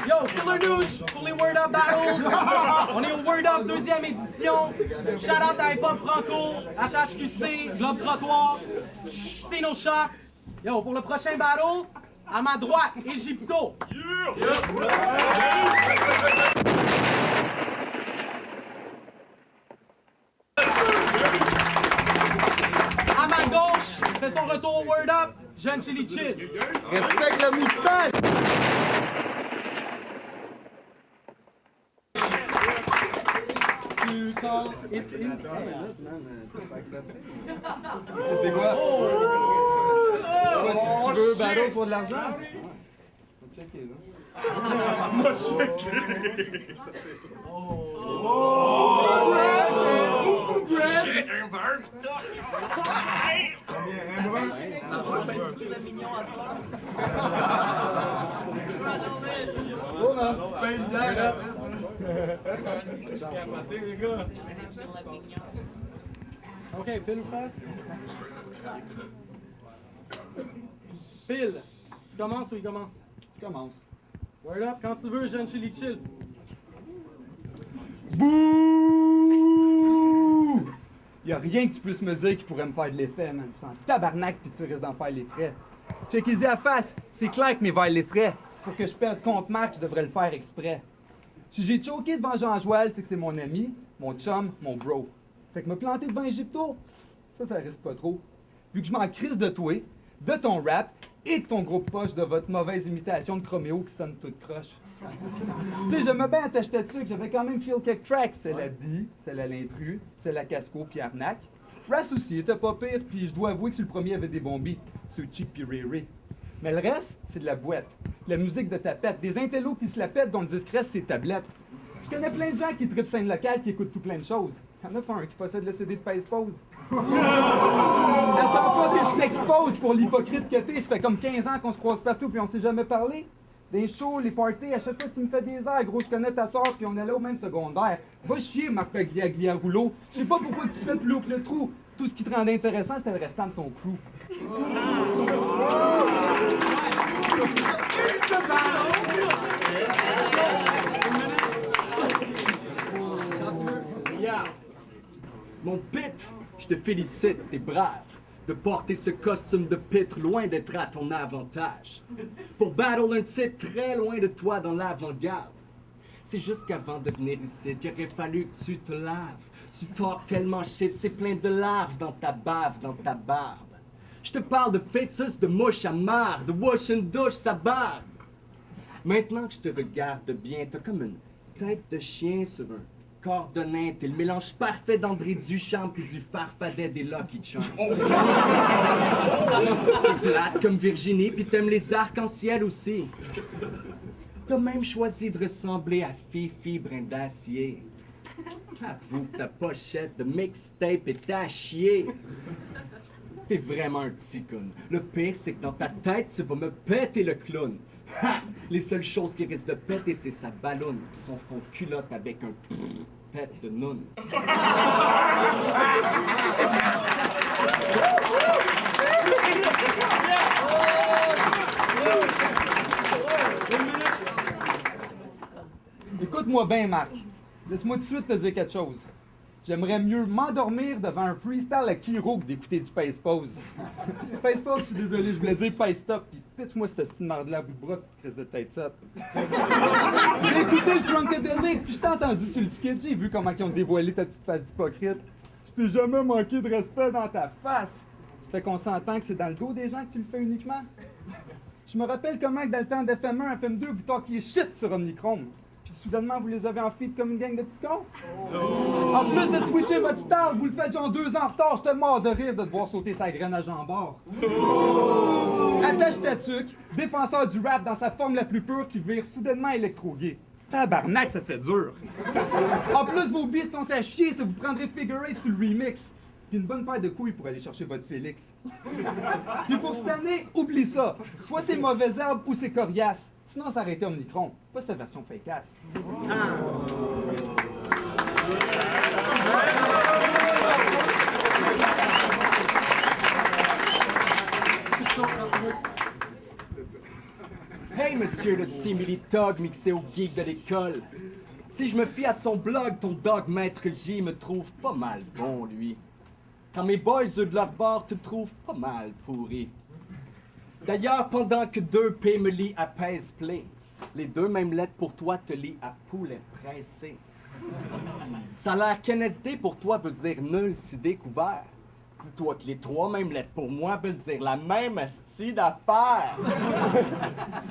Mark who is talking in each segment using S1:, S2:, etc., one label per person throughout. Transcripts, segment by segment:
S1: Yo, Killer News pour les Word Up Battles. On est au Word Up 2e édition. Shout out à Hip Hop Franco, HHQC, Globe Trottoir, Sino Shop. Yo, pour le prochain battle, à ma droite, Egypto. À ma gauche, fait son retour au Word Up, Jeune Chili Chill.
S2: Respecte la moustache!
S1: Tu call it in.
S2: C'était quoi? Tu veux battle pour de l'argent? Faut checker, là.
S3: M'a checké!
S2: Beaucoup de bread!
S3: Un beurre pis tout!
S1: Ça va, ben, tu veux le mignon à soir?
S2: Oh non, tu payes une bière, hein?
S1: Ok, pile ou face? Pile. Tu commences ou il commence?
S2: Je commence.
S1: Word up, quand tu veux, Jeune Chili Chill.
S2: Bouh! Y'a rien que tu puisses me dire qui pourrait me faire de l'effet, man. Je suis en tabarnak pis tu risques d'en faire les frais. Checkez-y à face, c'est clair que mes verres les frais. Pour que je perde contre Marc, je devrais le faire exprès. Si j'ai choqué devant Jean Joël, c'est que c'est mon ami, mon chum, mon bro. Fait que me planter devant Egypto, ça risque pas trop. Vu que je m'en crisse de toi, de ton rap et de ton groupe poche de votre mauvaise imitation de Chroméo qui sonne toute croche. Tu sais, j'aimais bien attacher dessus que j'avais quand même feel quelques tracks. C'est la D, c'est la l'intrus, c'est la Casco puis Arnaque. Ras aussi était pas pire, puis je dois avouer que sur le premier, il y avait des bombies, sur Cheap puis Ray. Mais le reste, c'est de la boîte. La musique de tapette, des intellos qui se la pètent dont le disque reste, c'est tablette. Je connais plein de gens qui trippent scène locale, qui écoutent tout plein de choses. Y'en a pas un qui possède le CD de Pays Pose. Attends pas que je t'expose pour l'hypocrite que t'es. Ça fait comme 15 ans qu'on se croise partout puis on s'est jamais parlé. Des shows, les parties, à chaque fois tu me fais des airs. Gros, je connais ta soeur puis on est là au même secondaire. Va chier, Marc Paglia Rouleau. Je sais pas pourquoi tu fais plus haut que le trou. Tout ce qui te rendait intéressant, c'était le restant de ton crew.
S4: Mon pit, je te félicite, t'es brave de porter ce costume de pitre loin d'être à ton avantage. Pour battle un type très loin de toi dans l'avant-garde. C'est juste qu'avant de venir ici, il aurait fallu que tu te laves. Tu talk tellement shit, c'est plein de larves dans ta bave, dans ta barbe. Je te parle de fœtus, de mouche à marre, de wash and douche, sa barbe. Maintenant que je te regarde bien, t'as comme une tête de chien sur un corps de nain. T'es le mélange parfait d'André Duchamp puis du farfadet des Lucky Charms. T'es plate comme Virginie puis t'aimes les arcs-en-ciel aussi. T'as même choisi de ressembler à Fifi Brin d'Acier. Avoue que ta pochette de mixtape est à chier. T'es vraiment un petit con. Le pire, c'est que dans ta tête, tu vas me péter le clown. Ha! Les seules choses qui risquent de péter, c'est sa balloune pis son fond de culotte avec un pète de noun.
S2: Écoute-moi bien, Marc. Laisse-moi tout de suite te dire quelque chose. J'aimerais mieux m'endormir devant un freestyle à Kiro que d'écouter du Pace Pose. Pace Pose, je suis désolé, je voulais dire Pace Stop, pis pitch-moi cette petite marde-là à bout de bras, petite crise de tête sop. J'ai écouté le Drunkadelic, puis je t'ai entendu sur le skit, j'ai vu comment ils ont dévoilé ta petite face d'hypocrite. Je t'ai jamais manqué de respect dans ta face. Ça fait qu'on s'entend que c'est dans le dos des gens que tu le fais uniquement. Je me rappelle comment que dans le temps d'FM1, FM2, vous talkiez shit sur Omnichrome. Puis soudainement, vous les avez en feed comme une gang de petits cons? En plus de switcher votre style, vous le faites genre 2 ans en retard, j'étais mort de rire de te voir sauter sa graine à jambord. Attache ta tuque, défenseur du rap dans sa forme la plus pure qui vire soudainement électro-gay. Tabarnak, ça fait dur. En plus, vos beats sont à chier, ça vous prendrait Figure 8 sur le remix. Puis une bonne paire de couilles pour aller chercher votre Félix. Puis pour cette année, oublie ça. Soit c'est mauvaises herbes ou c'est coriace. Sinon, ça aurait été Omnicron. Pas cette version fake-ass.
S4: Hey, monsieur le simili-tog mixé au geek de l'école. Si je me fie à son blog, ton dog Maître J me trouve pas mal bon, lui. Quand mes boys, eux de leur bord, te trouvent pas mal pourri. D'ailleurs, pendant que 2P me lit à pèse play, les deux mêmes lettres pour toi te lit à poulet pressé. Ça a l'air qu'NSD pour toi veut dire nul si découvert. Dis-toi que les trois mêmes lettres pour moi veulent dire la même asti d'affaires.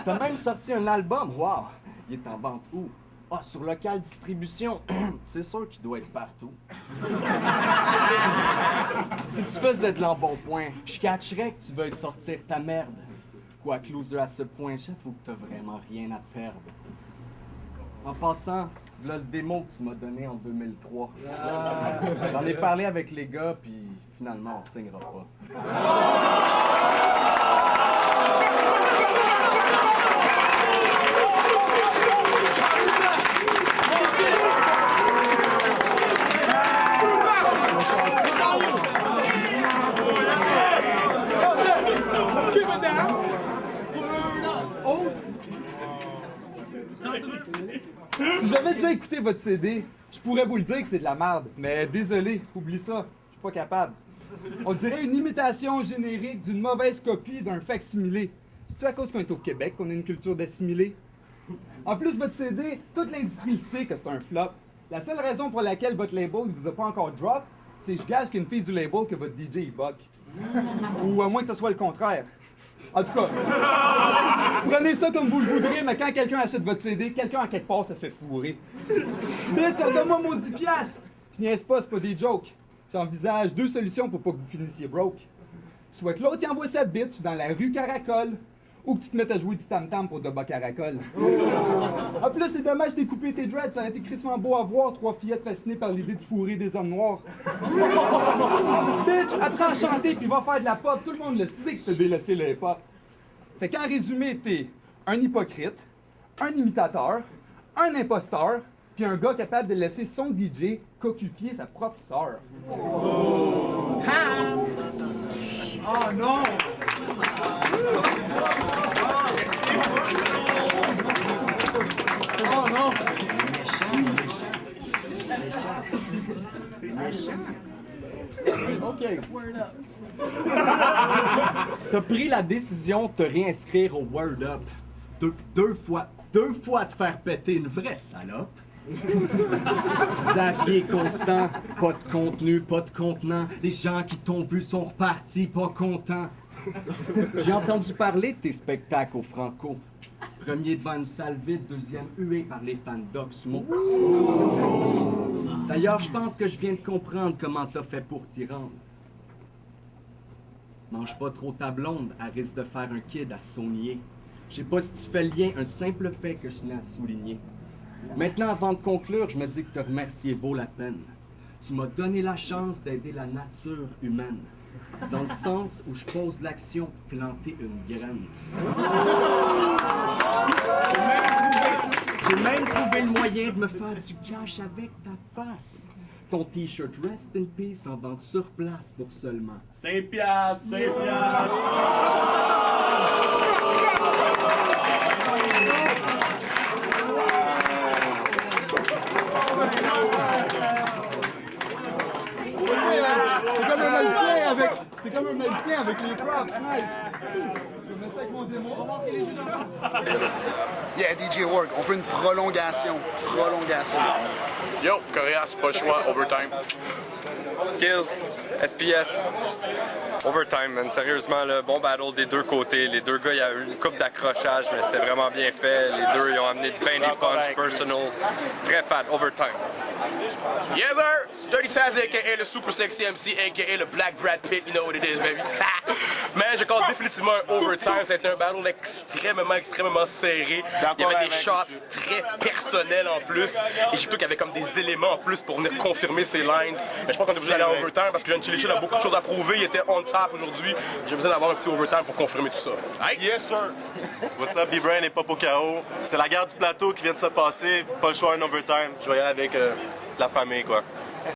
S4: T'as même sorti un album, wow! Il est en vente où? Ah, sur Local Distribution. C'est sûr qu'il doit être partout. Si tu faisais de l'embonpoint, je catcherais que tu veuilles sortir ta merde. Quoique loser à ce point, j'avoue que t'as vraiment rien à perdre. En passant, voilà le démo que tu m'as donné en 2003. J'en ai parlé avec les gars, puis finalement, on signera pas.
S2: Si j'avais déjà écouté votre CD, je pourrais vous le dire que c'est de la merde. Mais désolé, oublie ça, je suis pas capable. On dirait une imitation générique d'une mauvaise copie d'un facsimilé. C'est-tu à cause qu'on est au Québec qu'on a une culture d'assimilé? En plus, votre CD, toute l'industrie sait que c'est un flop. La seule raison pour laquelle votre label ne vous a pas encore drop, c'est que je gage qu'une fille du label que votre DJ il buck. Ou à moins que ce soit le contraire. En tout cas, prenez ça comme vous le voudrez, mais quand quelqu'un achète votre CD, quelqu'un à quelque part se fait fourrer. Bitch, donne-moi mon 10$! Je niaise pas, c'est pas des jokes. J'envisage 2 solutions pour pas que vous finissiez broke. Soit que l'autre y envoie sa bitch dans la rue Caracol, ou que tu te mettes à jouer du tam-tam pour de bas Caracol. En plus, c'est dommage de couper tes dreads, ça aurait été crissement beau à voir 3 fillettes fascinées par l'idée de fourrer des hommes noirs. Bitch, apprends à chanter puis va faire de la pop, tout le monde le sait que t'as délaissé le hip-hop. Fait qu'en résumé, t'es un hypocrite, un imitateur, un imposteur, puis un gars capable de laisser son DJ cocufier sa propre sœur.
S1: Time! Oh non! Oh non!
S4: OK. T'as pris la décision de te réinscrire au Word Up. Deux fois te faire péter une vraie salope. Xavier constant, pas de contenu, pas de contenant. Les gens qui t'ont vu sont repartis pas contents. J'ai entendu parler de tes spectacles au Franco. Premier devant une salle vide, deuxième hué par les fans d'Oxmo. D'ailleurs, je pense que je viens de comprendre comment t'as fait pour t'y rendre. Mange pas trop ta blonde, elle risque de faire un kid à saunier. Je sais pas si tu fais le lien, un simple fait que je tenais à souligner. Maintenant, avant de conclure, je me dis que te remercier vaut la peine. Tu m'as donné la chance d'aider la nature humaine. Dans le sens où je pose l'action de planter une graine. J'ai même trouvé le moyen de me faire du cash avec ta face. Ton t-shirt Rest in Peace en vente sur place pour seulement
S3: 5 piastres, 5 piastres.
S2: T'es comme un magicien avec les props, nice! Je vais mettre ça avec mon démo. On va voir ce que les juges en pensent.
S5: Yeah, DJ Work, on veut une prolongation. Prolongation.
S3: Yo, Correa, c'est pas le choix, overtime.
S6: Skills, SPS, overtime, man. Sérieusement, le bon battle des deux côtés. Les deux gars, il y a eu une coupe d'accrochage, mais c'était vraiment bien fait. Les deux, ils ont amené bien des punch personal. Très fat, overtime.
S3: Yes, sir! Dirty Taz, a.k.a. le Super Sexy MC, a.k.a. le Black Brad Pitt, you know what it is, baby. Mais je compte définitivement un overtime. C'était un battle extrêmement serré. Il y avait des shots très personnels en plus. Et j'ai trouvé qu'il y avait comme des éléments en plus pour venir confirmer ces lines. Mais je pense qu'on est obligé d'aller en overtime parce que John Chilichil a beaucoup de choses à prouver. Il était on top aujourd'hui. J'ai besoin d'avoir un petit overtime pour confirmer tout ça. Right?
S7: Yes, sir. What's up, B-Brain et Pop au KO. C'est la guerre du plateau qui vient de se passer. Pas le choix, un overtime. Je vais y aller avec la famille, quoi.